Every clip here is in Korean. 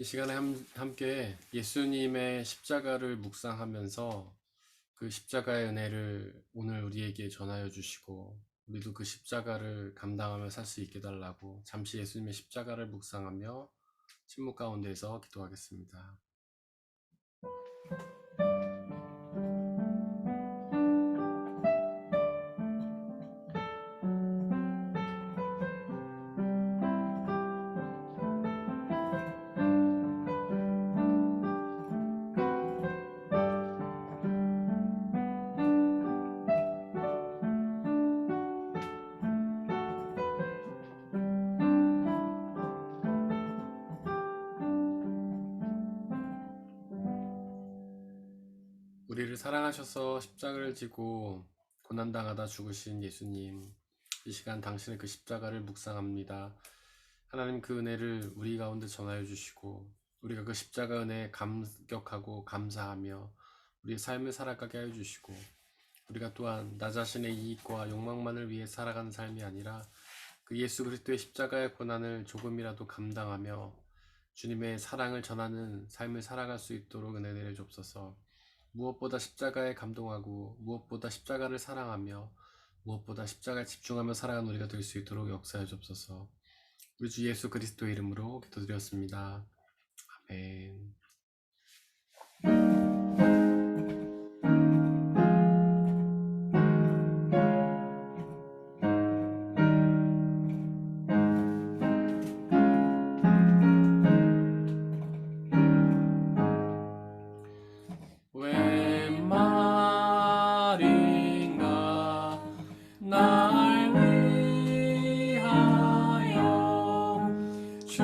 이 시간에 함께 예수님의 십자가를 묵상하면서 그 십자가의 은혜를 오늘 우리에게 전하여 주시고 우리도 그 십자가를 감당하며 살 수 있게 달라고 잠시 예수님의 십자가를 묵상하며 침묵 가운데서 기도하겠습니다. 우리를 사랑하셔서 십자가를 지고 고난당하다 죽으신 예수님, 이 시간 당신의 그 십자가를 묵상합니다. 하나님, 그 은혜를 우리 가운데 전하여 주시고 우리가 그 십자가 은혜에 감격하고 감사하며 우리의 삶을 살아가게 하여 주시고 우리가 또한 나 자신의 이익과 욕망만을 위해 살아가는 삶이 아니라 그 예수 그리스도의 십자가의 고난을 조금이라도 감당하며 주님의 사랑을 전하는 삶을 살아갈 수 있도록 은혜 내려 주옵소서. 무엇보다 십자가에 감동하고 무엇보다 십자가를 사랑하며 무엇보다 십자가에 집중하며 살아가는 우리가 될 수 있도록 역사해 주옵소서. 우리 주 예수 그리스도의 이름으로 기도드렸습니다. 아멘. 웬 말인가 날 위하여 주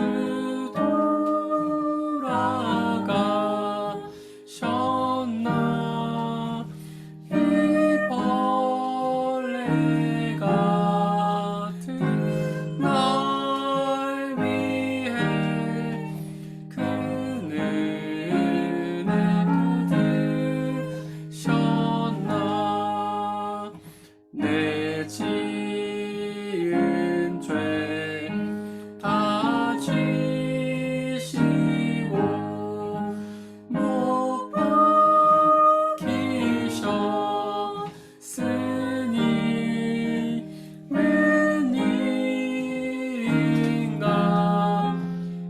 돌아가셨나. 이 벌레 같은 날 위해 그는 셨나. 내 지은 죄 다 지시고 못 박히셨으니 웬일인가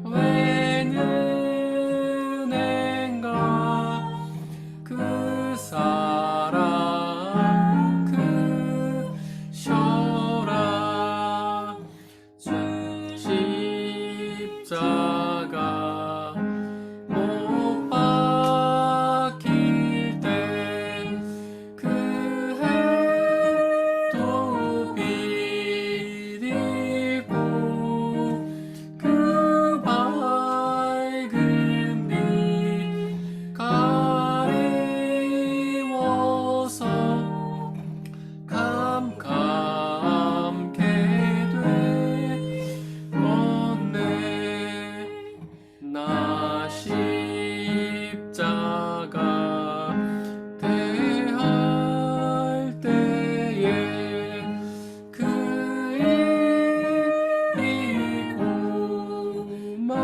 웬 은혜인가 그 사랑 크셔라. 십자가 못 박힐 때 그 해도 비리고 그 밝은 빛 가리워서 캄캄케 되었네. 나 십자가 대할 때에 그 일이 고마워.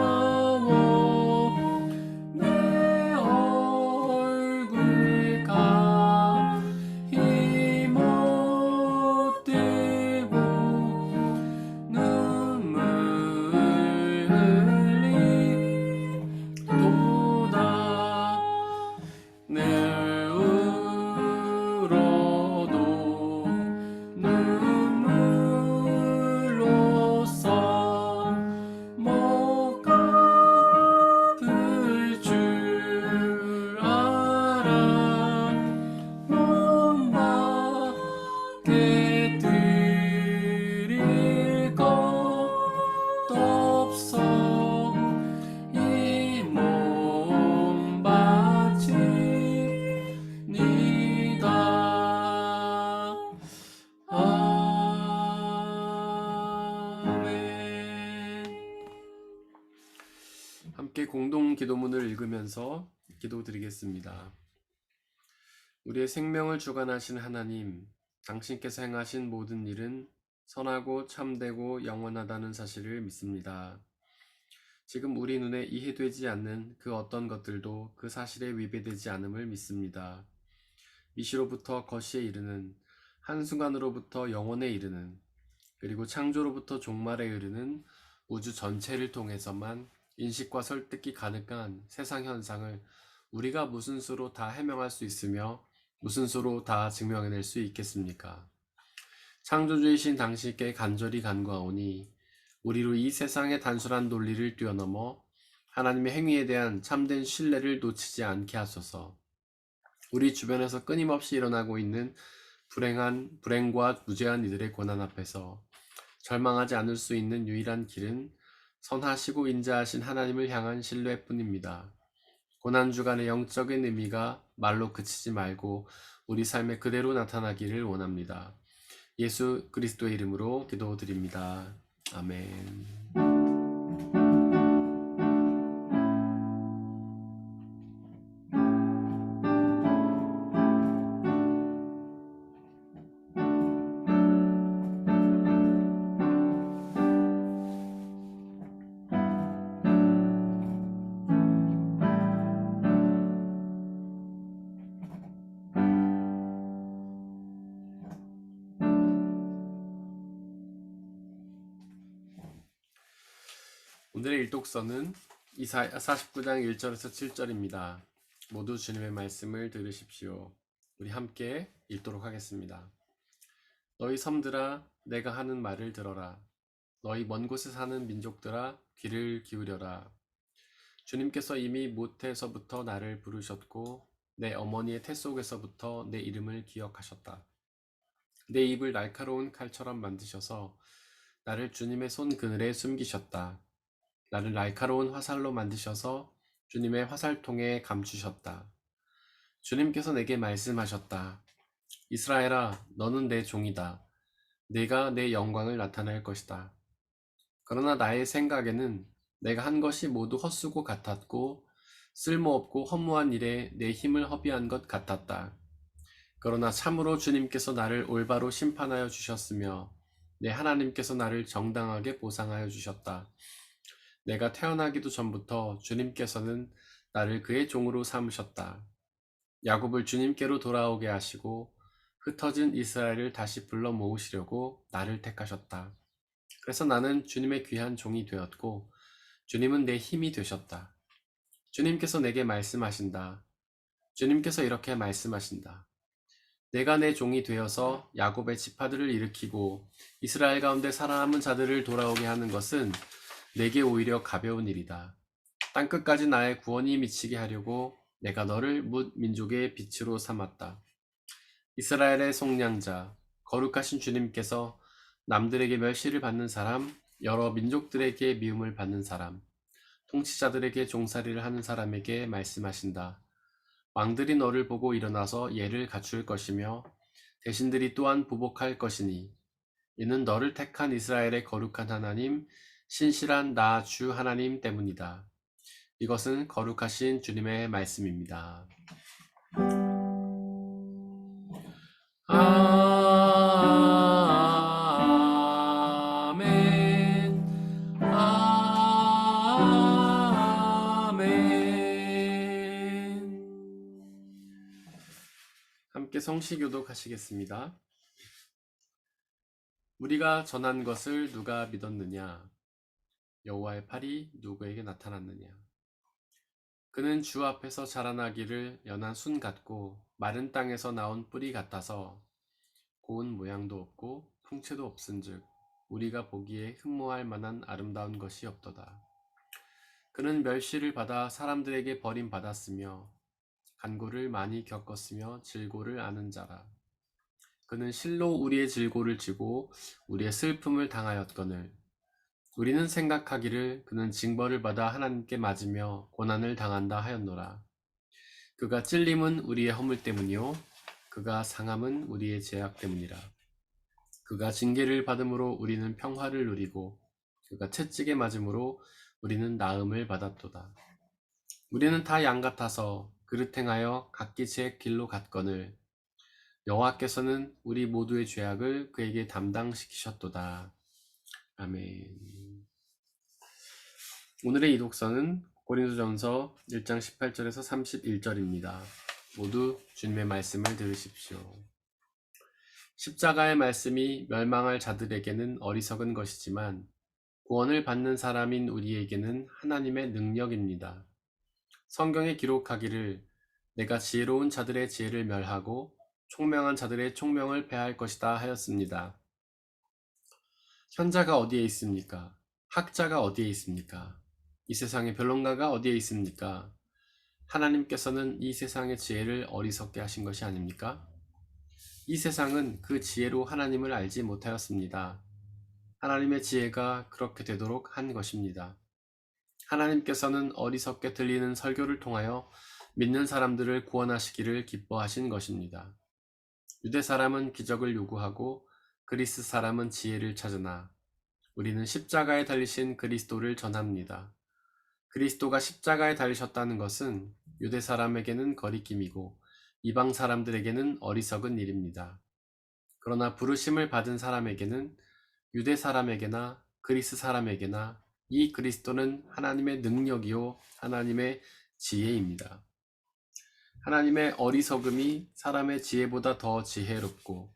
내 얼굴 가히 못 들고 눈물 흘리도다. 늘 울어도 눈물로써 못 갚을 줄 알아. 못 받게 드릴 것도 없어. 이 몸 바칩니다. 아멘. 함께 공동 기도문을 읽으면서 기도드리겠습니다. 우리의 생명을 주관하신 하나님, 당신께서 행하신 모든 일은 선하고 참되고 영원하다는 사실을 믿습니다. 지금 우리 눈에 이해되지 않는 그 어떤 것들도 그 사실에 위배되지 않음을 믿습니다. 미시로부터 거시에 이르는, 한순간으로부터 영원에 이르는, 그리고 창조로부터 종말에 이르는 우주 전체를 통해서만 인식과 설득이 가능한 세상 현상을 우리가 무슨 수로 다 해명할 수 있으며 무슨 수로 다 증명해낼 수 있겠습니까? 창조주이신 당신께 간절히 간구하오니 우리로 이 세상의 단순한 논리를 뛰어넘어 하나님의 행위에 대한 참된 신뢰를 놓치지 않게 하소서. 우리 주변에서 끊임없이 일어나고 있는 불행과 무죄한 이들의 고난 앞에서 절망하지 않을 수 있는 유일한 길은 선하시고 인자하신 하나님을 향한 신뢰뿐입니다. 고난 주간의 영적인 의미가 말로 그치지 말고 우리 삶에 그대로 나타나기를 원합니다. 예수 그리스도의 이름으로 기도드립니다. 아멘. 오늘의 일독서는 이사야 49장 1절에서 7절입니다. 모두 주님의 말씀을 들으십시오. 우리 함께 읽도록 하겠습니다. 너희 섬들아, 내가 하는 말을 들어라. 너희 먼 곳에 사는 민족들아, 귀를 기울여라. 주님께서 이미 모태에서부터 나를 부르셨고 내 어머니의 태 속에서부터 내 이름을 기억하셨다. 내 입을 날카로운 칼처럼 만드셔서 나를 주님의 손 그늘에 숨기셨다. 나를 날카로운 화살로 만드셔서 주님의 화살통에 감추셨다. 주님께서 내게 말씀하셨다. 이스라엘아, 너는 내 종이다. 내가 내 영광을 나타낼 것이다. 그러나 나의 생각에는 내가 한 것이 모두 헛수고 같았고 쓸모없고 허무한 일에 내 힘을 허비한 것 같았다. 그러나 참으로 주님께서 나를 올바로 심판하여 주셨으며 내 하나님께서 나를 정당하게 보상하여 주셨다. 내가 태어나기도 전부터 주님께서는 나를 그의 종으로 삼으셨다. 야곱을 주님께로 돌아오게 하시고 흩어진 이스라엘을 다시 불러 모으시려고 나를 택하셨다. 그래서 나는 주님의 귀한 종이 되었고 주님은 내 힘이 되셨다. 주님께서 내게 말씀하신다. 주님께서 이렇게 말씀하신다. 내가 내 종이 되어서 야곱의 지파들을 일으키고 이스라엘 가운데 살아남은 자들을 돌아오게 하는 것은 내게 오히려 가벼운 일이다. 땅끝까지 나의 구원이 미치게 하려고 내가 너를 뭇 민족의 빛으로 삼았다. 이스라엘의 속량자, 거룩하신 주님께서 남들에게 멸시를 받는 사람, 여러 민족들에게 미움을 받는 사람, 통치자들에게 종살이를 하는 사람에게 말씀하신다. 왕들이 너를 보고 일어나서 예를 갖출 것이며 대신들이 또한 보복할 것이니 이는 너를 택한 이스라엘의 거룩한 하나님, 신실한 나 주 하나님 때문이다. 이것은 거룩하신 주님의 말씀입니다. 아멘. 아멘. 함께 성시교독 하시겠습니다. 우리가 전한 것을 누가 믿었느냐? 여호와의 팔이 누구에게 나타났느냐? 그는 주 앞에서 자라나기를 연한 순 같고 마른 땅에서 나온 뿌리 같아서 고운 모양도 없고 풍채도 없은즉 우리가 보기에 흠모할 만한 아름다운 것이 없도다. 그는 멸시를 받아 사람들에게 버림받았으며 간고를 많이 겪었으며 질고를 아는 자라. 그는 실로 우리의 질고를 지고 우리의 슬픔을 당하였거늘 우리는 생각하기를 그는 징벌을 받아 하나님께 맞으며 고난을 당한다 하였노라. 그가 찔림은 우리의 허물 때문이요 그가 상함은 우리의 죄악 때문이라. 그가 징계를 받음으로 우리는 평화를 누리고 그가 채찍에 맞음으로 우리는 나음을 받았도다. 우리는 다 양 같아서 그릇 행하여 각기 제 길로 갔거늘 여호와께서는 우리 모두의 죄악을 그에게 담당시키셨도다. 아멘. 오늘의 이독서는 고린도전서 1장 18절에서 31절입니다. 모두 주님의 말씀을 들으십시오. 십자가의 말씀이 멸망할 자들에게는 어리석은 것이지만 구원을 받는 사람인 우리에게는 하나님의 능력입니다. 성경에 기록하기를 내가 지혜로운 자들의 지혜를 멸하고 총명한 자들의 총명을 패할 것이다 하였습니다. 현자가 어디에 있습니까? 학자가 어디에 있습니까? 이 세상의 변론가가 어디에 있습니까? 하나님께서는 이 세상의 지혜를 어리석게 하신 것이 아닙니까? 이 세상은 그 지혜로 하나님을 알지 못하였습니다. 하나님의 지혜가 그렇게 되도록 한 것입니다. 하나님께서는 어리석게 들리는 설교를 통하여 믿는 사람들을 구원하시기를 기뻐하신 것입니다. 유대 사람은 기적을 요구하고 그리스 사람은 지혜를 찾으나 우리는 십자가에 달리신 그리스도를 전합니다. 그리스도가 십자가에 달리셨다는 것은 유대 사람에게는 거리낌이고 이방 사람들에게는 어리석은 일입니다. 그러나 부르심을 받은 사람에게는 유대 사람에게나 그리스 사람에게나 이 그리스도는 하나님의 능력이요 하나님의 지혜입니다. 하나님의 어리석음이 사람의 지혜보다 더 지혜롭고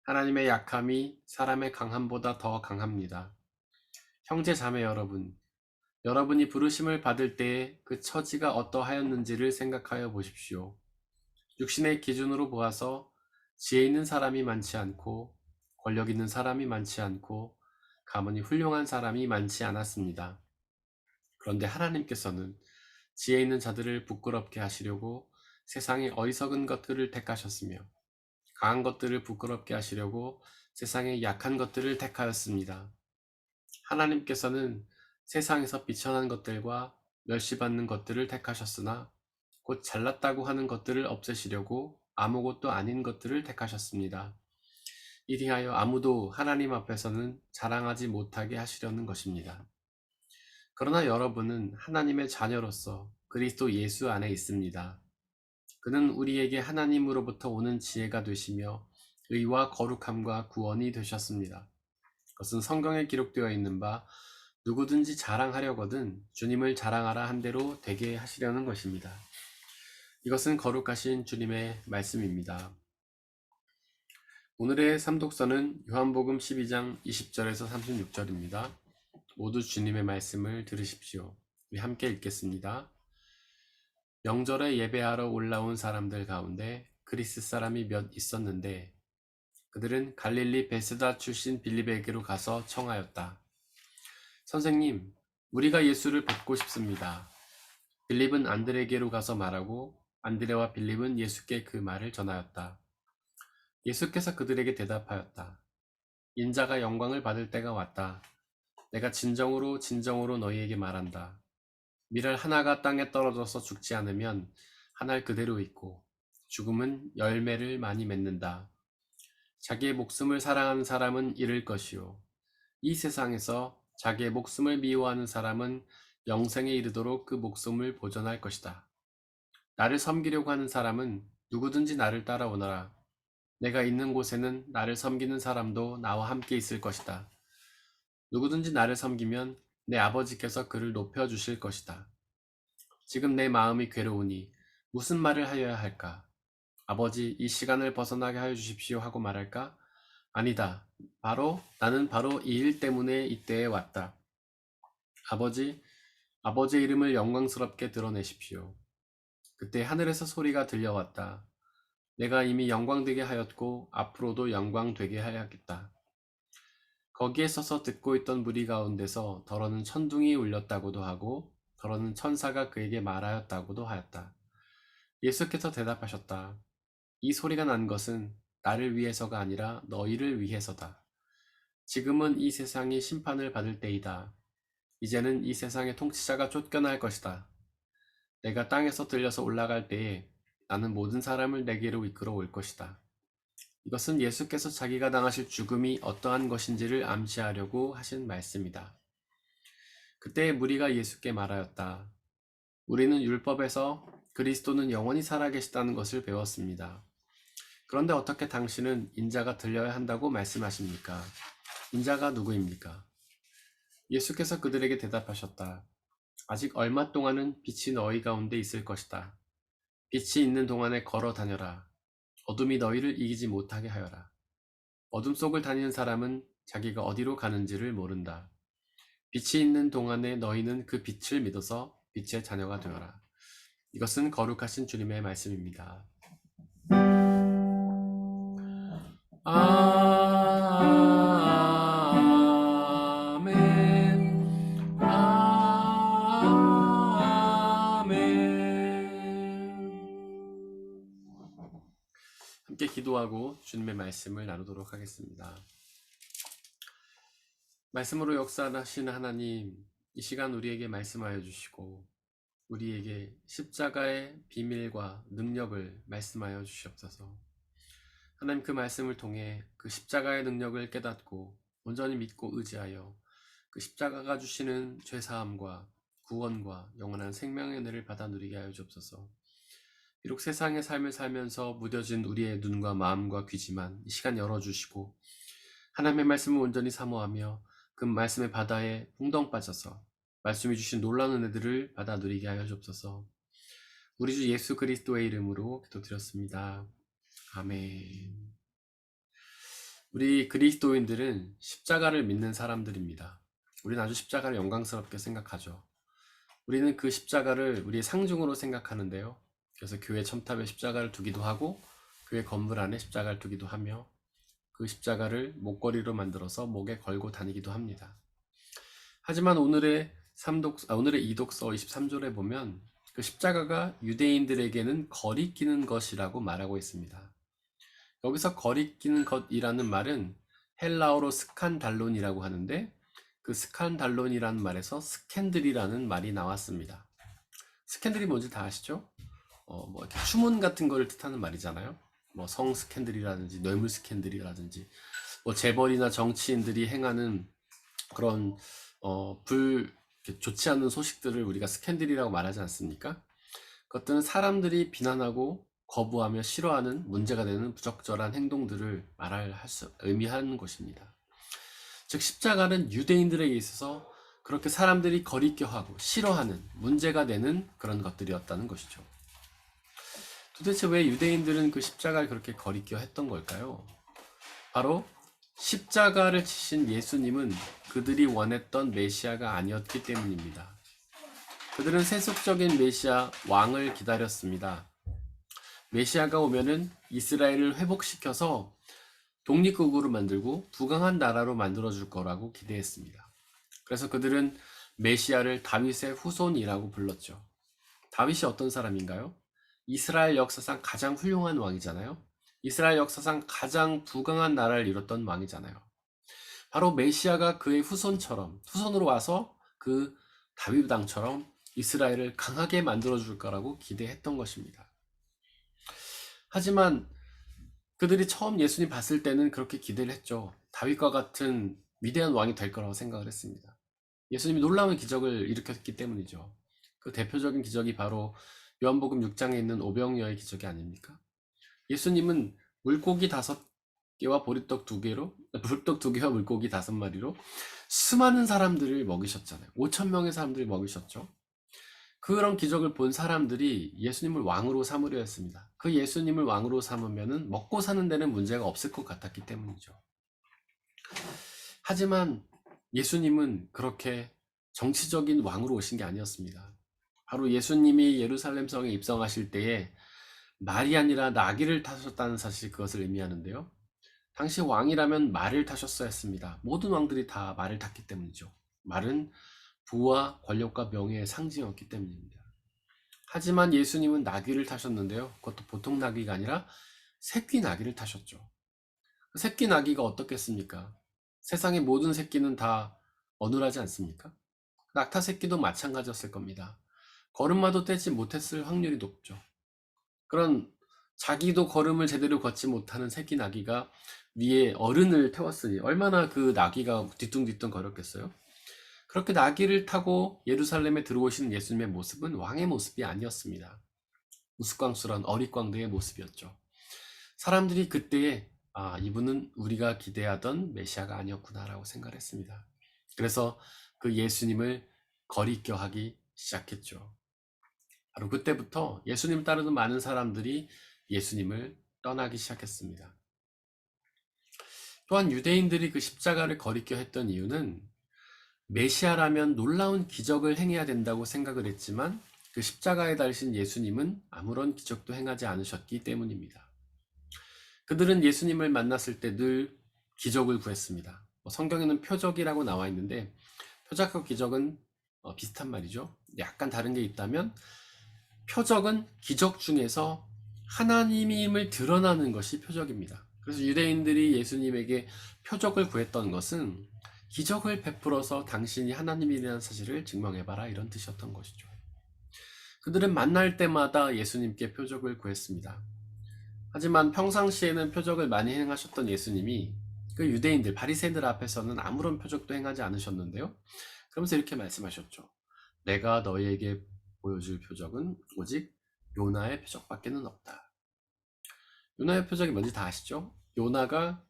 하나님의 약함이 사람의 강함보다 더 강합니다. 형제 자매 여러분, 여러분이 부르심을 받을 때에 그 처지가 어떠하였는지를 생각하여 보십시오. 육신의 기준으로 보아서 지혜 있는 사람이 많지 않고 권력 있는 사람이 많지 않고 가문이 훌륭한 사람이 많지 않았습니다. 그런데 하나님께서는 지혜 있는 자들을 부끄럽게 하시려고 세상의 어리석은 것들을 택하셨으며 강한 것들을 부끄럽게 하시려고 세상의 약한 것들을 택하였습니다. 하나님께서는 세상에서 비천한 것들과 멸시받는 것들을 택하셨으나 곧 잘났다고 하는 것들을 없애시려고 아무것도 아닌 것들을 택하셨습니다. 이리하여 아무도 하나님 앞에서는 자랑하지 못하게 하시려는 것입니다. 그러나 여러분은 하나님의 자녀로서 그리스도 예수 안에 있습니다. 그는 우리에게 하나님으로부터 오는 지혜가 되시며 의와 거룩함과 구원이 되셨습니다. 그것은 성경에 기록되어 있는 바 누구든지 자랑하려거든 주님을 자랑하라 한 대로 되게 하시려는 것입니다. 이것은 거룩하신 주님의 말씀입니다. 오늘의 삼독서는 요한복음 12장 20절에서 36절입니다. 모두 주님의 말씀을 들으십시오. 우리 함께 읽겠습니다. 명절에 예배하러 올라온 사람들 가운데 그리스 사람이 몇 있었는데 그들은 갈릴리 베스다 출신 빌립에게로 가서 청하였다. 선생님, 우리가 예수를 뵙고 싶습니다. 빌립은 안드레에게로 가서 말하고 안드레와 빌립은 예수께 그 말을 전하였다. 예수께서 그들에게 대답하였다. 인자가 영광을 받을 때가 왔다. 내가 진정으로 너희에게 말한다. 밀알 하나가 땅에 떨어져서 죽지 않으면 한 알 그대로 있고 죽음은 열매를 많이 맺는다. 자기의 목숨을 사랑하는 사람은 잃을 것이요. 이 세상에서 자기의 목숨을 미워하는 사람은 영생에 이르도록 그 목숨을 보존할 것이다. 나를 섬기려고 하는 사람은 누구든지 나를 따라오너라. 내가 있는 곳에는 나를 섬기는 사람도 나와 함께 있을 것이다. 누구든지 나를 섬기면 내 아버지께서 그를 높여주실 것이다. 지금 내 마음이 괴로우니 무슨 말을 하여야 할까? 아버지, 이 시간을 벗어나게 하여 주십시오 하고 말할까? 아니다. 나는 바로 이 일 때문에 이때에 왔다. 아버지의 이름을 영광스럽게 드러내십시오. 그때 하늘에서 소리가 들려왔다. 내가 이미 영광되게 하였고 앞으로도 영광되게 하야겠다. 거기에 서서 듣고 있던 무리 가운데서 더러는 천둥이 울렸다고도 하고 더러는 천사가 그에게 말하였다고도 하였다. 예수께서 대답하셨다. 이 소리가 난 것은 나를 위해서가 아니라 너희를 위해서다. 지금은 이 세상이 심판을 받을 때이다. 이제는 이 세상의 통치자가 쫓겨날 것이다. 내가 땅에서 들려서 올라갈 때에 나는 모든 사람을 내게로 이끌어 올 것이다. 이것은 예수께서 자기가 당하실 죽음이 어떠한 것인지를 암시하려고 하신 말씀이다. 그때 무리가 예수께 말하였다. 우리는 율법에서 그리스도는 영원히 살아계시다는 것을 배웠습니다. 그런데 어떻게 당신은 인자가 들려야 한다고 말씀하십니까? 인자가 누구입니까? 예수께서 그들에게 대답하셨다. 아직 얼마 동안은 빛이 너희 가운데 있을 것이다. 빛이 있는 동안에 걸어 다녀라. 어둠이 너희를 이기지 못하게 하여라. 어둠 속을 다니는 사람은 자기가 어디로 가는지를 모른다. 빛이 있는 동안에 너희는 그 빛을 믿어서 빛의 자녀가 되어라. 이것은 거룩하신 주님의 말씀입니다. 아멘. 아멘. 함께 기도하고 주님의 말씀을 나누도록 하겠습니다. 말씀으로 역사하시는 하나님, 이 시간 우리에게 말씀하여 주시고 우리에게 십자가의 비밀과 능력을 말씀하여 주시옵소서. 하나님, 그 말씀을 통해 그 십자가의 능력을 깨닫고 온전히 믿고 의지하여 그 십자가가 주시는 죄사함과 구원과 영원한 생명의 은혜를 받아 누리게 하여 주옵소서. 비록 세상의 삶을 살면서 무뎌진 우리의 눈과 마음과 귀지만 이 시간 열어주시고 하나님의 말씀을 온전히 사모하며 그 말씀의 바다에 풍덩 빠져서 말씀이 주신 놀라운 은혜들을 받아 누리게 하여 주옵소서. 우리 주 예수 그리스도의 이름으로 기도드렸습니다. 아멘. 우리 그리스도인들은 십자가를 믿는 사람들입니다. 우리는 아주 십자가를 영광스럽게 생각하죠. 우리는 그 십자가를 우리의 상징으로 생각하는데요. 그래서 교회 첨탑에 십자가를 두기도 하고 교회 건물 안에 십자가를 두기도 하며 그 십자가를 목걸이로 만들어서 목에 걸고 다니기도 합니다. 하지만 오늘의 이독서 23절에 보면 그 십자가가 유대인들에게는 거리끼는 것이라고 말하고 있습니다. 여기서 거리끼는 것이라는 말은 헬라어로 스칸달론이라고 하는데 그 스칸달론이라는 말에서 스캔들이라는 말이 나왔습니다. 스캔들이 뭔지 다 아시죠? 뭐 이렇게 추문 같은 거를 뜻하는 말이잖아요. 뭐 성 스캔들이라든지 뇌물 스캔들이라든지 뭐 재벌이나 정치인들이 행하는 그런 좋지 않은 소식들을 우리가 스캔들이라고 말하지 않습니까? 그것들은 사람들이 비난하고 거부하며 싫어하는 문제가 되는 부적절한 행동들을 의미하는 것입니다. 즉 십자가는 유대인들에게 있어서 그렇게 사람들이 거리껴하고 싫어하는 문제가 되는 그런 것들이었다는 것이죠. 도대체 왜 유대인들은 그 십자가를 그렇게 거리껴 했던 걸까요? 바로 십자가를 치신 예수님은 그들이 원했던 메시아가 아니었기 때문입니다. 그들은 세속적인 메시아 왕을 기다렸습니다. 메시아가 오면은 이스라엘을 회복시켜서 독립국으로 만들고 부강한 나라로 만들어줄 거라고 기대했습니다. 그래서 그들은 메시아를 다윗의 후손이라고 불렀죠. 다윗이 어떤 사람인가요? 이스라엘 역사상 가장 훌륭한 왕이잖아요. 이스라엘 역사상 가장 부강한 나라를 이뤘던 왕이잖아요. 바로 메시아가 그의 후손으로 와서 그 다윗 왕처럼 이스라엘을 강하게 만들어줄 거라고 기대했던 것입니다. 하지만 그들이 처음 예수님 봤을 때는 그렇게 기대를 했죠. 다윗과 같은 위대한 왕이 될 거라고 생각을 했습니다. 예수님이 놀라운 기적을 일으켰기 때문이죠. 그 대표적인 기적이 바로 요한복음 6장에 있는 오병이어의 기적이 아닙니까? 예수님은 물고기 5개와 보리떡 2개로, 불떡 2개와 물고기 5마리로 수많은 사람들을 먹이셨잖아요. 5,000명의 사람들을 먹이셨죠. 그런 기적을 본 사람들이 예수님을 왕으로 삼으려 했습니다. 그 예수님을 왕으로 삼으면은 먹고 사는 데는 문제가 없을 것 같았기 때문이죠. 하지만 예수님은 그렇게 정치적인 왕으로 오신 게 아니었습니다. 바로 예수님이 예루살렘 성에 입성하실 때에 말이 아니라 나귀를 타셨다는 사실, 그것을 의미하는데요. 당시 왕이라면 말을 타셨어야 했습니다. 모든 왕들이 다 말을 탔기 때문이죠. 말은 부와 권력과 명예의 상징이었기 때문입니다. 하지만 예수님은 나귀를 타셨는데요. 그것도 보통 나귀가 아니라 새끼 나귀를 타셨죠. 그 새끼 나귀가 어떻겠습니까? 세상의 모든 새끼는 다 어눌하지 않습니까? 낙타 새끼도 마찬가지였을 겁니다. 걸음마도 떼지 못했을 확률이 높죠. 그런 자기도 걸음을 제대로 걷지 못하는 새끼 나귀가 위에 어른을 태웠으니 얼마나 그 나귀가 뒤뚱뒤뚱 거렸겠어요? 그렇게 나귀를 타고 예루살렘에 들어오시는 예수님의 모습은 왕의 모습이 아니었습니다. 우스꽝스러운 어릿광대의 모습이었죠. 사람들이 그때에 이분은 우리가 기대하던 메시아가 아니었구나라고 생각했습니다. 그래서 그 예수님을 거리껴하기 시작했죠. 바로 그때부터 예수님 따르는 많은 사람들이 예수님을 떠나기 시작했습니다. 또한 유대인들이 그 십자가를 거리켜 했던 이유는 메시아라면 놀라운 기적을 행해야 된다고 생각을 했지만 그 십자가에 달리신 예수님은 아무런 기적도 행하지 않으셨기 때문입니다. 그들은 예수님을 만났을 때 늘 기적을 구했습니다. 성경에는 표적이라고 나와 있는데 표적과 기적은 비슷한 말이죠. 약간 다른 게 있다면 표적은 기적 중에서 하나님임을 드러나는 것이 표적입니다. 그래서 유대인들이 예수님에게 표적을 구했던 것은 기적을 베풀어서 당신이 하나님이라는 사실을 증명해봐라 이런 뜻이었던 것이죠. 그들은 만날 때마다 예수님께 표적을 구했습니다. 하지만 평상시에는 표적을 많이 행하셨던 예수님이 그 유대인들, 바리새인들 앞에서는 아무런 표적도 행하지 않으셨는데요. 그러면서 이렇게 말씀하셨죠. 내가 너희에게 보여줄 표적은 오직 요나의 표적밖에는 없다. 요나의 표적이 뭔지 다 아시죠? 요나가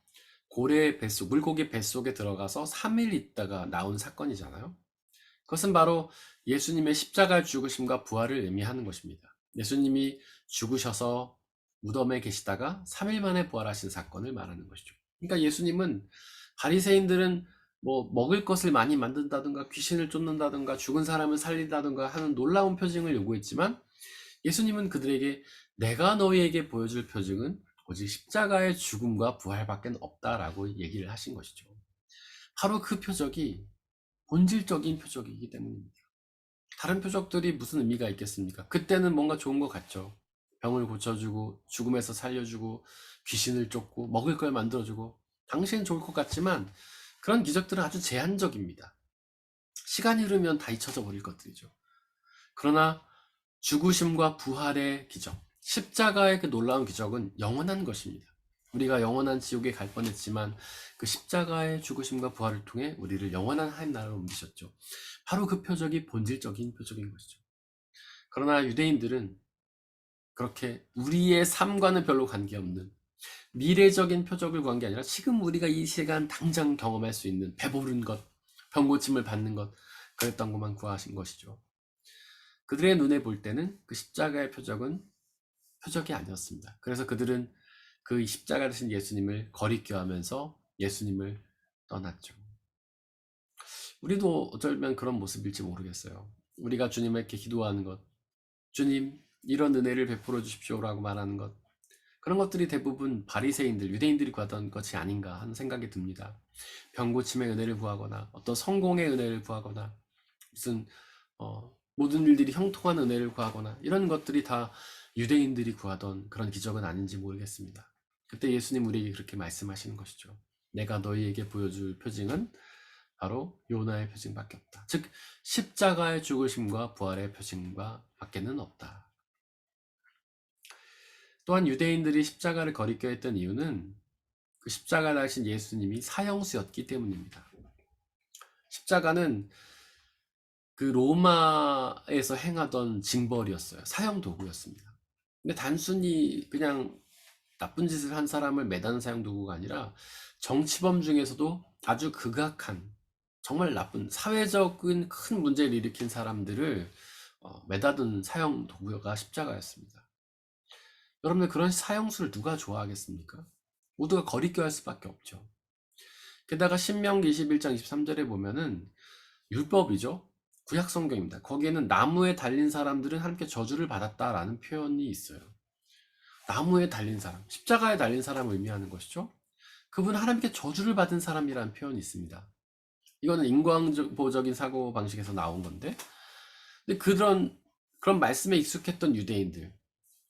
고래 뱃속, 물고기 뱃속에 들어가서 3일 있다가 나온 사건이잖아요. 그것은 바로 예수님의 십자가 죽으심과 부활을 의미하는 것입니다. 예수님이 죽으셔서 무덤에 계시다가 3일 만에 부활하신 사건을 말하는 것이죠. 그러니까 예수님은 바리새인들은 뭐 먹을 것을 많이 만든다든가 귀신을 쫓는다든가 죽은 사람을 살린다든가 하는 놀라운 표징을 요구했지만 예수님은 그들에게 내가 너희에게 보여줄 표징은 오직 십자가의 죽음과 부활밖에 없다라고 얘기를 하신 것이죠. 바로 그 표적이 본질적인 표적이기 때문입니다. 다른 표적들이 무슨 의미가 있겠습니까? 그때는 뭔가 좋은 것 같죠. 병을 고쳐주고 죽음에서 살려주고 귀신을 쫓고 먹을 걸 만들어주고 당시엔 좋을 것 같지만 그런 기적들은 아주 제한적입니다. 시간이 흐르면 다 잊혀져 버릴 것들이죠. 그러나 죽으심과 부활의 기적, 십자가의 그 놀라운 기적은 영원한 것입니다. 우리가 영원한 지옥에 갈 뻔했지만 그 십자가의 죽으심과 부활을 통해 우리를 영원한 하나님 나라로 옮기셨죠. 바로 그 표적이 본질적인 표적인 것이죠. 그러나 유대인들은 그렇게 우리의 삶과는 별로 관계없는 미래적인 표적을 구한 게 아니라 지금 우리가 이 시간 당장 경험할 수 있는 배부른 것, 병고침을 받는 것, 그랬던 것만 구하신 것이죠. 그들의 눈에 볼 때는 그 십자가의 표적은 표적이 아니었습니다. 그래서 그들은 그 십자가 되신 예수님을 거리껴하면서 예수님을 떠났죠. 우리도 어쩌면 그런 모습일지 모르겠어요. 우리가 주님에게 기도하는 것, 주님 이런 은혜를 베풀어 주십시오라고 말하는 것, 그런 것들이 대부분 바리새인들, 유대인들이 구하던 것이 아닌가 하는 생각이 듭니다. 병고침의 은혜를 구하거나 어떤 성공의 은혜를 구하거나 무슨 모든 일들이 형통한 은혜를 구하거나 이런 것들이 다 유대인들이 구하던 그런 기적은 아닌지 모르겠습니다. 그때 예수님 우리에게 그렇게 말씀하시는 것이죠. 내가 너희에게 보여줄 표징은 바로 요나의 표징밖에 없다. 즉 십자가의 죽으심과 부활의 표징과 밖에는 없다. 또한 유대인들이 십자가를 거리껴 했던 이유는 그 십자가 달신 예수님이 사형수였기 때문입니다. 십자가는 그 로마에서 행하던 징벌이었어요. 사형 도구였습니다. 근데 단순히 그냥 나쁜 짓을 한 사람을 매다는 사형 도구가 아니라 정치범 중에서도 아주 극악한 정말 나쁜 사회적인 큰 문제를 일으킨 사람들을 매다든 사형 도구가 십자가였습니다. 여러분들 그런 사형수를 누가 좋아하겠습니까? 모두가 거리껴할 수밖에 없죠. 게다가 신명기 21장 23절에 보면은 율법이죠. 구약 성경입니다. 거기에는 나무에 달린 사람들은 함께 저주를 받았다라는 표현이 있어요. 나무에 달린 사람, 십자가에 달린 사람을 의미하는 것이죠. 그분은 하나님께 저주를 받은 사람이라는 표현이 있습니다. 이거는 인과보적인 사고 방식에서 나온 건데, 근데 그런 말씀에 익숙했던 유대인들,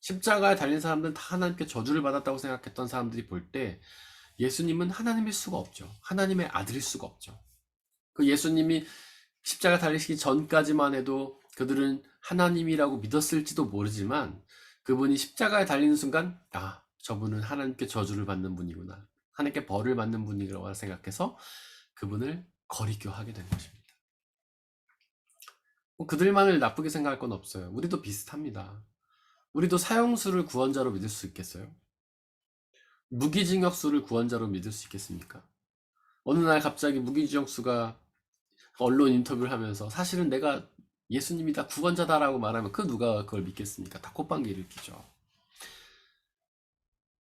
십자가에 달린 사람들은 다 하나님께 저주를 받았다고 생각했던 사람들이 볼 때 예수님은 하나님일 수가 없죠. 하나님의 아들일 수가 없죠. 그 예수님이 십자가 달리시기 전까지만 해도 그들은 하나님이라고 믿었을지도 모르지만 그분이 십자가에 달리는 순간 저분은 하나님께 저주를 받는 분이구나. 하나님께 벌을 받는 분이라고 생각해서 그분을 거리껴하게 된 것입니다. 그들만을 나쁘게 생각할 건 없어요. 우리도 비슷합니다. 우리도 사형수를 구원자로 믿을 수 있겠어요? 무기징역수를 구원자로 믿을 수 있겠습니까? 어느 날 갑자기 무기징역수가 언론 인터뷰를 하면서 사실은 내가 예수님이 다 구원자다라고 말하면 그 누가 그걸 믿겠습니까? 다 콧방귀 일으키죠.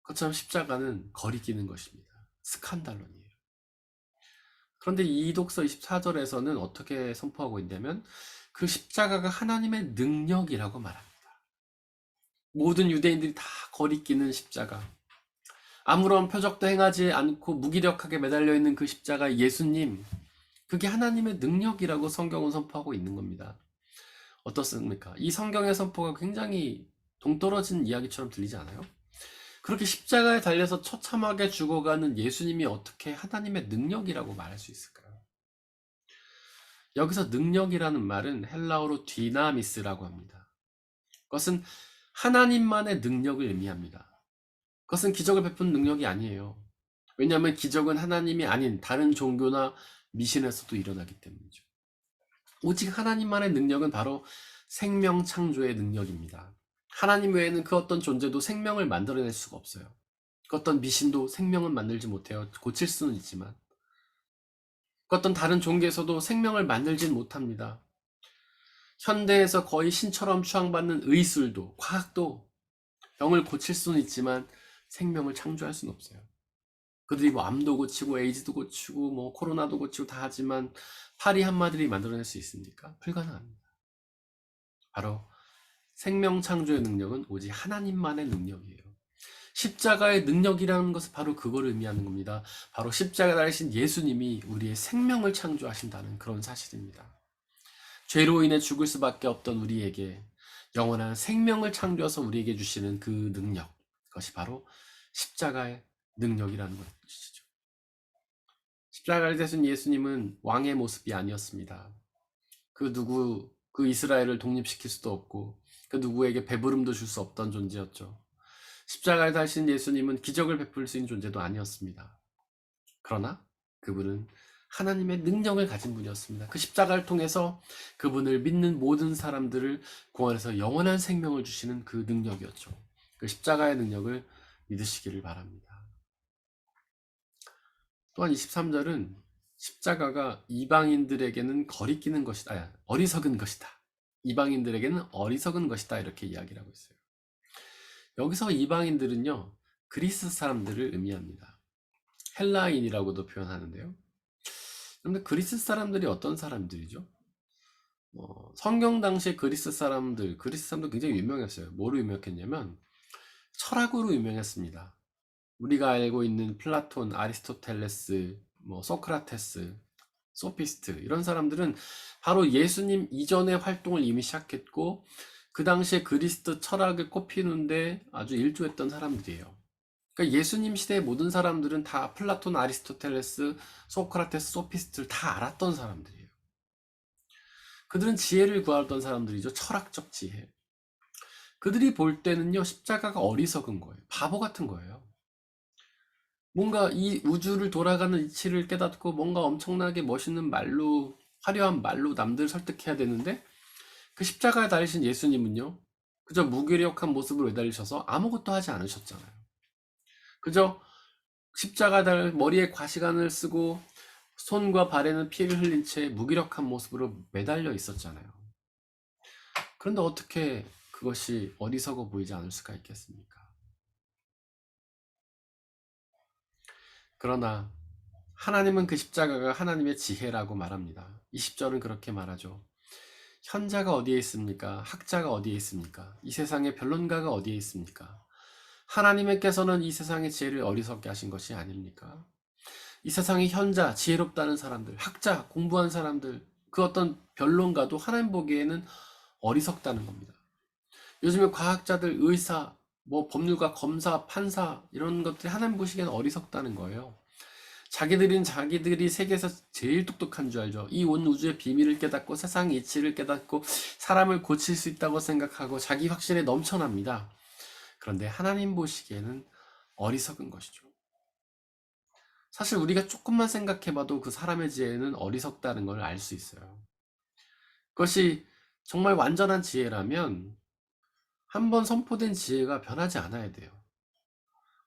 그것처럼 십자가는 거리끼는 것입니다. 스칸달론이에요. 그런데 이 독서 24절에서는 어떻게 선포하고 있냐면 그 십자가가 하나님의 능력이라고 말합니다. 모든 유대인들이 다 거리끼는 십자가, 아무런 표적도 행하지 않고 무기력하게 매달려 있는 그 십자가 예수님, 그게 하나님의 능력이라고 성경은 선포하고 있는 겁니다. 어떻습니까? 이 성경의 선포가 굉장히 동떨어진 이야기처럼 들리지 않아요? 그렇게 십자가에 달려서 처참하게 죽어가는 예수님이 어떻게 하나님의 능력이라고 말할 수 있을까요? 여기서 능력이라는 말은 헬라어로 디나미스라고 합니다. 그것은 하나님만의 능력을 의미합니다. 그것은 기적을 베푼 능력이 아니에요. 왜냐하면 기적은 하나님이 아닌 다른 종교나 미신에서도 일어나기 때문이죠. 오직 하나님만의 능력은 바로 생명 창조의 능력입니다. 하나님 외에는 그 어떤 존재도 생명을 만들어낼 수가 없어요. 그 어떤 미신도 생명은 만들지 못해요. 고칠 수는 있지만. 그 어떤 다른 종교에서도 생명을 만들진 못합니다. 현대에서 거의 신처럼 추앙받는 의술도, 과학도 병을 고칠 수는 있지만 생명을 창조할 수는 없어요. 그들이 뭐 암도 고치고 에이즈도 고치고 뭐 코로나도 고치고 다 하지만 파리 한마디를 만들어낼 수 있습니까? 불가능합니다. 바로 생명 창조의 능력은 오직 하나님만의 능력이에요. 십자가의 능력이라는 것은 바로 그걸 의미하는 겁니다. 바로 십자가에 달리신 예수님이 우리의 생명을 창조하신다는 그런 사실입니다. 죄로 인해 죽을 수밖에 없던 우리에게 영원한 생명을 창조해서 우리에게 주시는 그 능력, 그것이 바로 십자가의 능력이라는 것이죠. 십자가를 대신 예수님은 왕의 모습이 아니었습니다. 그 이스라엘을 독립시킬 수도 없고 그 누구에게 배부름도 줄 수 없던 존재였죠. 십자가에 달신 예수님은 기적을 베풀 수 있는 존재도 아니었습니다. 그러나 그분은 하나님의 능력을 가진 분이었습니다. 그 십자가를 통해서 그분을 믿는 모든 사람들을 구원해서 영원한 생명을 주시는 그 능력이었죠. 그 십자가의 능력을 믿으시기를 바랍니다. 또한 23절은 십자가가 이방인들에게는 거리끼는 것이다. 어리석은 것이다. 이방인들에게는 어리석은 것이다. 이렇게 이야기를 하고 있어요. 여기서 이방인들은요, 그리스 사람들을 의미합니다. 헬라인이라고도 표현하는데요. 그런데 그리스 사람들이 어떤 사람들이죠? 성경 당시 그리스 사람들 굉장히 유명했어요. 뭐로 유명했냐면 철학으로 유명했습니다. 우리가 알고 있는 플라톤, 아리스토텔레스, 소크라테스, 소피스트 이런 사람들은 바로 예수님 이전의 활동을 이미 시작했고 그 당시에 그리스 철학을 꼽히는데 아주 일조했던 사람들이에요. 그러니까 예수님 시대의 모든 사람들은 다 플라톤, 아리스토텔레스, 소크라테스, 소피스트를 다 알았던 사람들이에요. 그들은 지혜를 구하던 사람들이죠. 철학적 지혜. 그들이 볼 때는요, 십자가가 어리석은 거예요. 바보 같은 거예요. 뭔가 이 우주를 돌아가는 이치를 깨닫고 뭔가 엄청나게 멋있는 말로, 화려한 말로 남들을 설득해야 되는데 그 십자가에 달리신 예수님은요, 그저 무기력한 모습으로 매달리셔서 아무것도 하지 않으셨잖아요. 그저 십자가 달 머리에 과시관을 쓰고 손과 발에는 피를 흘린 채 무기력한 모습으로 매달려 있었잖아요. 그런데 어떻게 그것이 어리석어 보이지 않을 수가 있겠습니까? 그러나 하나님은 그 십자가가 하나님의 지혜라고 말합니다. 20절은 그렇게 말하죠. 현자가 어디에 있습니까? 학자가 어디에 있습니까? 이 세상의 변론가가 어디에 있습니까? 하나님께서는 이 세상의 지혜를 어리석게 하신 것이 아닙니까? 이 세상의 현자, 지혜롭다는 사람들, 학자, 공부한 사람들, 그 어떤 변론가도 하나님 보기에는 어리석다는 겁니다. 요즘에 과학자들, 의사, 법률가, 검사, 판사 이런 것들이 하나님 보시기에는 어리석다는 거예요. 자기들이 세계에서 제일 똑똑한 줄 알죠. 이 온 우주의 비밀을 깨닫고 세상의 이치를 깨닫고 사람을 고칠 수 있다고 생각하고 자기 확신에 넘쳐납니다. 그런데 하나님 보시기에는 어리석은 것이죠. 사실 우리가 조금만 생각해봐도 그 사람의 지혜는 어리석다는 걸 알 수 있어요. 그것이 정말 완전한 지혜라면 한번 선포된 지혜가 변하지 않아야 돼요.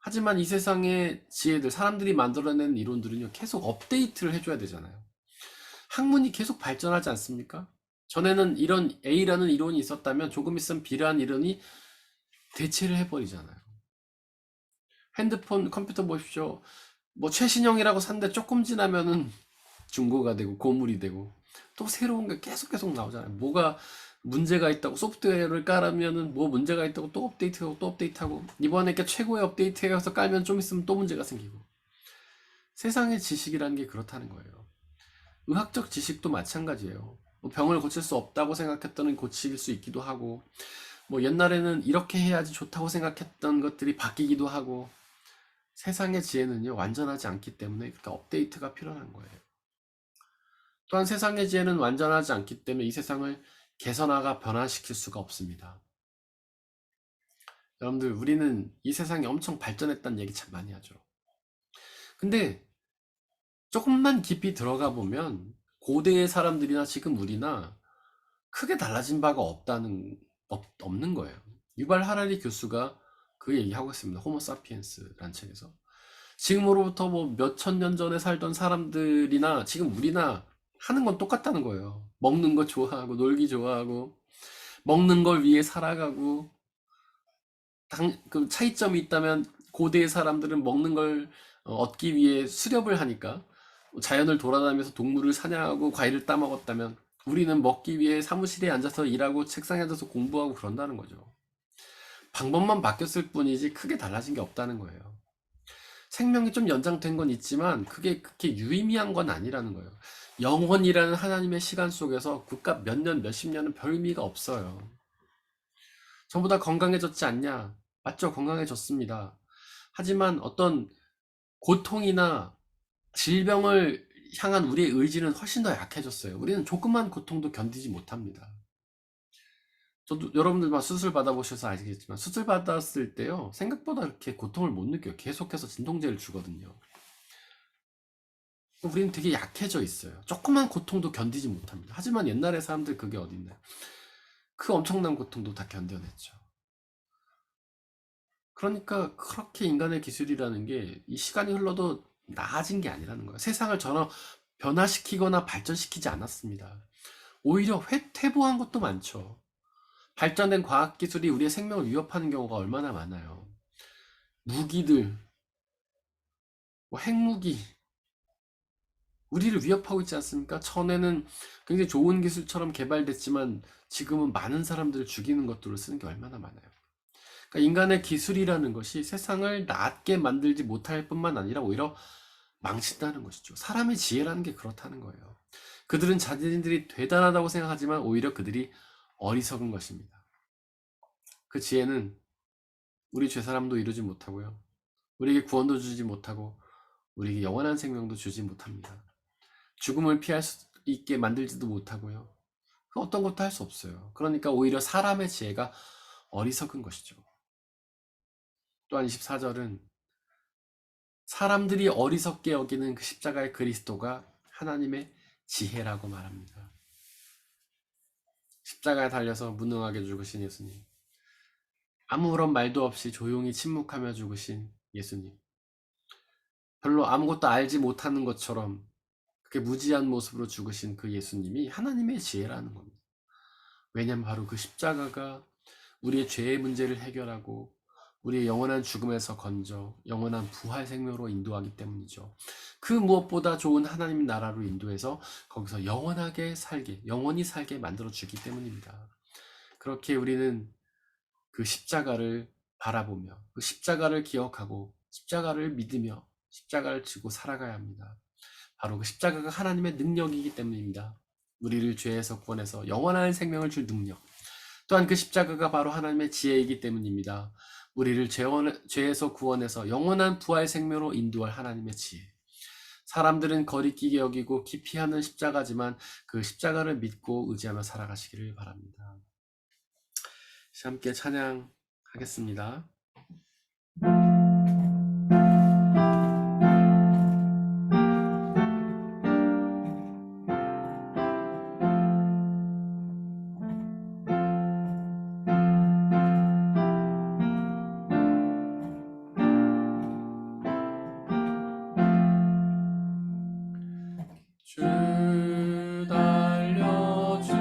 하지만 이 세상의 지혜들, 사람들이 만들어낸 이론들은요, 계속 업데이트를 해줘야 되잖아요. 학문이 계속 발전하지 않습니까? 전에는 이런 A라는 이론이 있었다면 조금 있으면 B라는 이론이 대체를 해버리잖아요. 핸드폰, 컴퓨터 보십시오. 뭐 최신형이라고 샀는데 조금 지나면은 중고가 되고 고물이 되고 또 새로운 게 계속 나오잖아요. 뭐가 문제가 있다고 소프트웨어를 깔으면은 뭐 문제가 있다고 또 업데이트하고 또 업데이트하고 이번에 게 최고의 업데이트해서 깔면 좀 있으면 또 문제가 생기고 세상의 지식이라는 게 그렇다는 거예요. 의학적 지식도 마찬가지예요. 뭐 병을 고칠 수 없다고 생각했더니 고칠 수 있기도 하고 뭐 옛날에는 이렇게 해야지 좋다고 생각했던 것들이 바뀌기도 하고 세상의 지혜는요 완전하지 않기 때문에 그러니까 업데이트가 필요한 거예요. 또한 세상의 지혜는 완전하지 않기 때문에 이 세상을 개선하고 변화시킬 수가 없습니다. 여러분들 우리는 이 세상이 엄청 발전했다는 얘기 참 많이 하죠. 근데 조금만 깊이 들어가 보면 고대의 사람들이나 지금 우리나 크게 달라진 바가 없는 거예요. 유발 하라리 교수가 그 얘기하고 있습니다. 호모사피엔스라는 책에서. 지금으로부터 뭐 몇천 년 전에 살던 사람들이나 지금 우리나 하는 건 똑같다는 거예요. 먹는 거 좋아하고 놀기 좋아하고 먹는 걸 위해 살아가고 그 차이점이 있다면 고대의 사람들은 먹는 걸 얻기 위해 수렵을 하니까 자연을 돌아다니면서 동물을 사냥하고 과일을 따먹었다면 우리는 먹기 위해 사무실에 앉아서 일하고 책상에 앉아서 공부하고 그런다는 거죠. 방법만 바뀌었을 뿐이지 크게 달라진 게 없다는 거예요. 생명이 좀 연장된 건 있지만 그게 그렇게 유의미한 건 아니라는 거예요. 영원이라는 하나님의 시간 속에서 그깟 몇 년, 몇십 년은 별 의미가 없어요. 전부 다 건강해졌지 않냐? 맞죠? 건강해졌습니다. 하지만 어떤 고통이나 질병을 향한 우리의 의지는 훨씬 더 약해졌어요. 우리는 조그만 고통도 견디지 못합니다. 저도 여러분들 막 수술 받아보셔서 아시겠지만 수술 받았을 때요 생각보다 그렇게 고통을 못 느껴요. 계속해서 진통제를 주거든요. 우리는 되게 약해져 있어요. 조그만 고통도 견디지 못합니다. 하지만 옛날의 사람들 그게 어딨나요? 그 엄청난 고통도 다 견뎌냈죠. 그러니까 그렇게 인간의 기술이라는 게 이 시간이 흘러도 나아진 게 아니라는 거예요. 세상을 전혀 변화시키거나 발전시키지 않았습니다. 오히려 퇴보한 것도 많죠. 발전된 과학기술이 우리의 생명을 위협하는 경우가 얼마나 많아요. 무기들, 뭐 핵무기, 우리를 위협하고 있지 않습니까? 전에는 굉장히 좋은 기술처럼 개발됐지만 지금은 많은 사람들을 죽이는 것들을 쓰는 게 얼마나 많아요. 그러니까 인간의 기술이라는 것이 세상을 낫게 만들지 못할 뿐만 아니라 오히려 망친다는 것이죠. 사람의 지혜라는 게 그렇다는 거예요. 그들은 자신들이 대단하다고 생각하지만 오히려 그들이 어리석은 것입니다. 그 지혜는 우리 죄사람도 이루지 못하고요. 우리에게 구원도 주지 못하고 우리에게 영원한 생명도 주지 못합니다. 죽음을 피할 수 있게 만들지도 못하고요. 어떤 것도 할 수 없어요. 그러니까 오히려 사람의 지혜가 어리석은 것이죠. 또한 24절은 사람들이 어리석게 여기는 그 십자가의 그리스도가 하나님의 지혜라고 말합니다. 십자가에 달려서 무능하게 죽으신 예수님. 아무런 말도 없이 조용히 침묵하며 죽으신 예수님. 별로 아무것도 알지 못하는 것처럼 그렇게 무지한 모습으로 죽으신 그 예수님이 하나님의 지혜라는 겁니다. 왜냐하면 바로 그 십자가가 우리의 죄의 문제를 해결하고 우리의 영원한 죽음에서 건져 영원한 부활 생명으로 인도하기 때문이죠. 그 무엇보다 좋은 하나님 나라로 인도해서 거기서 영원하게 살게, 영원히 살게 만들어 주기 때문입니다. 그렇게 우리는 그 십자가를 바라보며 그 십자가를 기억하고 십자가를 믿으며 십자가를 지고 살아가야 합니다. 바로 그 십자가가 하나님의 능력이기 때문입니다. 우리를 죄에서 구원해서 영원한 생명을 줄 능력. 또한 그 십자가가 바로 하나님의 지혜이기 때문입니다. 우리를 죄에서 구원해서 영원한 부활 생명으로 인도할 하나님의 지혜. 사람들은 거리끼게 여기고 기피하는 십자가지만 그 십자가를 믿고 의지하며 살아가시기를 바랍니다. 함께 찬양하겠습니다. 주 달려 주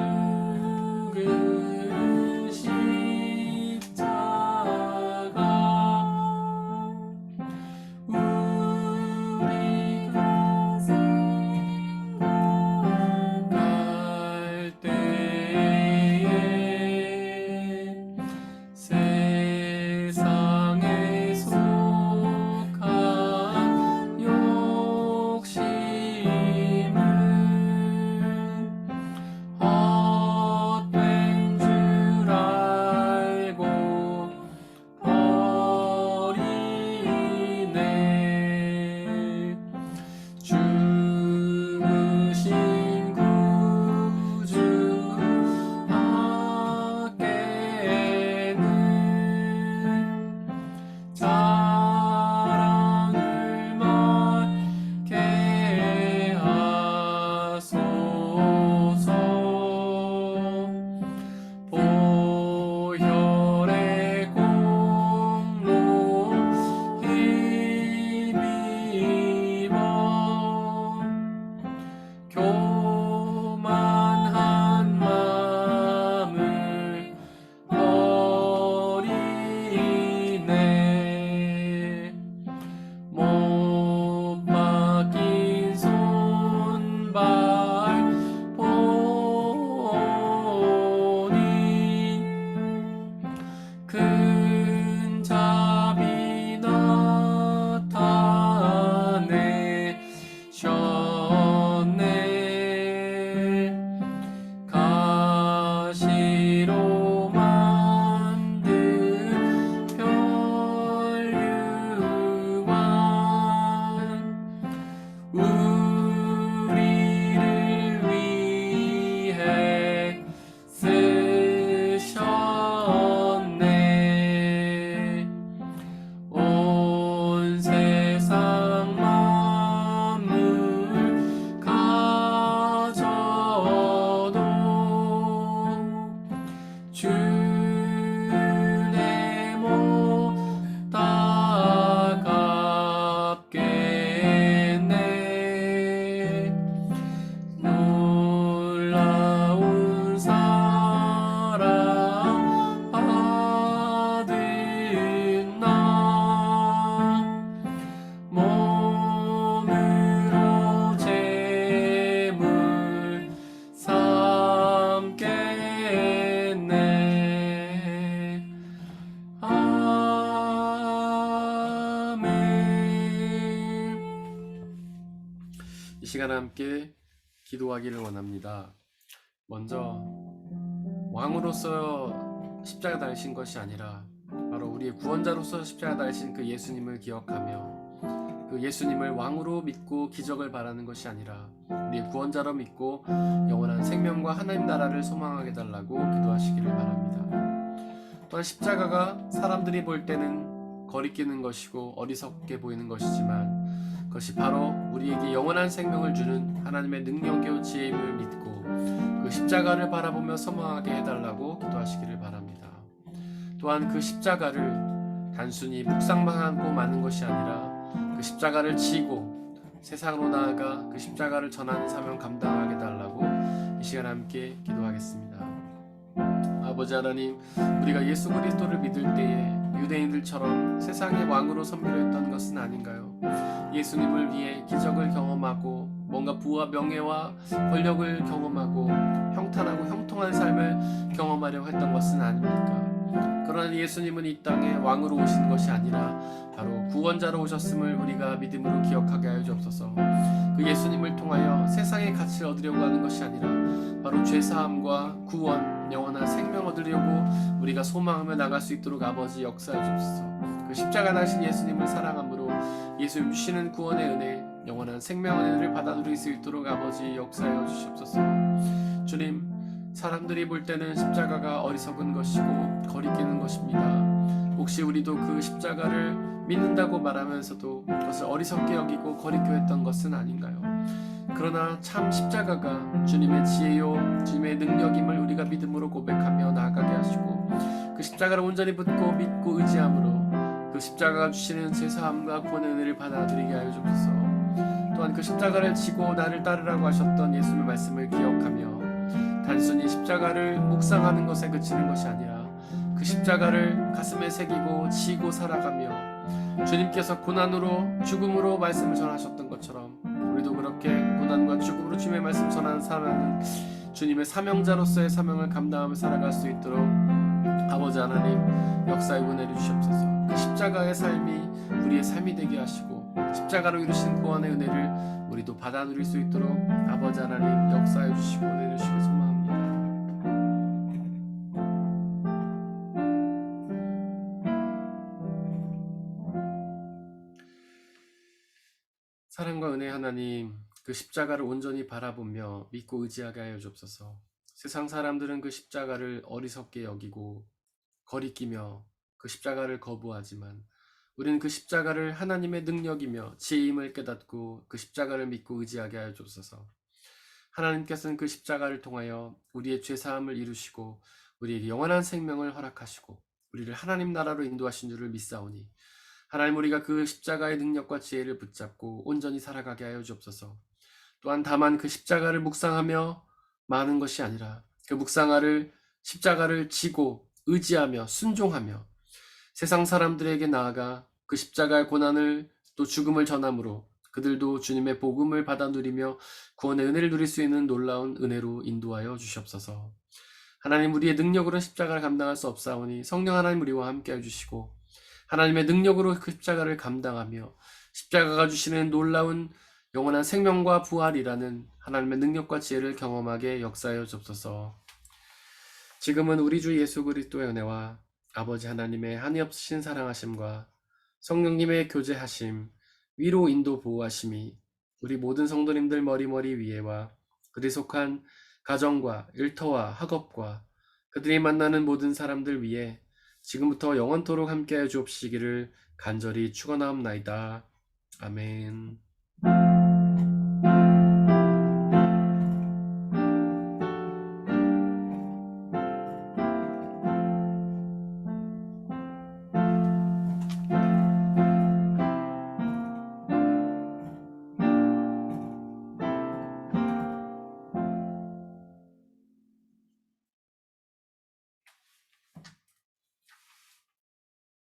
함께 기도하기를 원합니다. 먼저 왕으로서 십자가 달리신 것이 아니라 바로 우리의 구원자로서 십자가 달리신 그 예수님을 기억하며 그 예수님을 왕으로 믿고 기적을 바라는 것이 아니라 우리의 구원자로 믿고 영원한 생명과 하나님 나라를 소망하게 달라고 기도하시기를 바랍니다. 또한 십자가가 사람들이 볼 때는 거리끼는 것이고 어리석게 보이는 것이지만 그것이 바로 우리에게 영원한 생명을 주는 하나님의 능력이요 지혜임을 믿고 그 십자가를 바라보며 소망하게 해달라고 기도하시기를 바랍니다. 또한 그 십자가를 단순히 묵상만 하고 마는 것이 아니라 그 십자가를 지고 세상으로 나아가 그 십자가를 전하는 사명 감당하게 달라고 이 시간 함께 기도하겠습니다. 아버지 하나님, 우리가 예수 그리스도를 믿을 때에 유대인들처럼 세상의 왕으로 섬기려 했던 것은 아닌가요? 예수님을 위해 기적을 경험하고 뭔가 부와 명예와 권력을 경험하고 형탄하고 형통한 삶을 경험하려고 했던 것은 아닙니까? 그러나 예수님은 이 땅에 왕으로 오신 것이 아니라 바로 구원자로 오셨음을 우리가 믿음으로 기억하게 하여 주옵소서. 그 예수님을 통하여 세상의 가치를 얻으려고 하는 것이 아니라 바로 죄사함과 구원, 영원한 생명 얻으려고 우리가 소망하며 나갈 수 있도록 아버지 역사해 주옵소서. 그 십자가 나신 예수님을 사랑함으로 예수님 주시는 구원의 은혜, 영원한 생명의 은혜를 받아 누릴 수 있도록 아버지 역사해 주시옵소서. 주님, 사람들이 볼 때는 십자가가 어리석은 것이고 거리끼는 것입니다. 혹시 우리도 그 십자가를 믿는다고 말하면서도 그것을 어리석게 여기고 거리끼 했던 것은 아닌가요? 그러나 참 십자가가 주님의 지혜요 주님의 능력임을 우리가 믿음으로 고백하며 나아가게 하시고 그 십자가를 온전히 붙고 믿고 의지함으로 그 십자가가 주시는 제사함과 구원의 은혜를 받아 누리게 하여 주옵소서. 또한 그 십자가를 지고 나를 따르라고 하셨던 예수님의 말씀을 기억하며 단순히 십자가를 묵상하는 것에 그치는 것이 아니라 그 십자가를 가슴에 새기고 지고 살아가며 주님께서 고난으로 죽음으로 말씀을 전하셨던 것처럼 우리도 그렇게 고난과 죽음으로 주님의 말씀 전하는 사람은 주님의 사명자로서의 사명을 감당하며 살아갈 수 있도록 아버지 하나님 역사의 은혜를 주시옵소서. 그 십자가의 삶이 우리의 삶이 되게 하시고 십자가로 이루신 구원의 은혜를 우리도 받아 누릴 수 있도록 아버지 하나님 역사해 주시고 은혜 주시길 소망합니다. 사랑과 은혜 하나님, 그 십자가를 온전히 바라보며 믿고 의지하게 하여 주옵소서. 세상 사람들은 그 십자가를 어리석게 여기고 거리끼며 그 십자가를 거부하지만 우리는 그 십자가를 하나님의 능력이며 지혜임을 깨닫고 그 십자가를 믿고 의지하게 하여 주옵소서. 하나님께서는 그 십자가를 통하여 우리의 죄사함을 이루시고 우리에게 영원한 생명을 허락하시고 우리를 하나님 나라로 인도하신 줄을 믿사오니 하나님 우리가 그 십자가의 능력과 지혜를 붙잡고 온전히 살아가게 하여 주옵소서. 또한 다만 그 십자가를 묵상하며 마는 것이 아니라 그 묵상하를 십자가를 지고 의지하며 순종하며 세상 사람들에게 나아가 그 십자가의 고난을 또 죽음을 전함으로 그들도 주님의 복음을 받아 누리며 구원의 은혜를 누릴 수 있는 놀라운 은혜로 인도하여 주시옵소서. 하나님 우리의 능력으로는 십자가를 감당할 수 없사오니 성령 하나님 우리와 함께해 주시고 하나님의 능력으로 그 십자가를 감당하며 십자가가 주시는 놀라운 영원한 생명과 부활이라는 하나님의 능력과 지혜를 경험하게 역사하여 주옵소서. 지금은 우리 주 예수 그리스도의 은혜와 아버지 하나님의 한이없으신 사랑하심과 성령님의 교제하심, 위로 인도 보호하심이 우리 모든 성도님들 머리머리 위에와 그들이 속한 가정과 일터와 학업과 그들이 만나는 모든 사람들 위에 지금부터 영원토록 함께해 주옵시기를 간절히 축원하옵나이다. 아멘.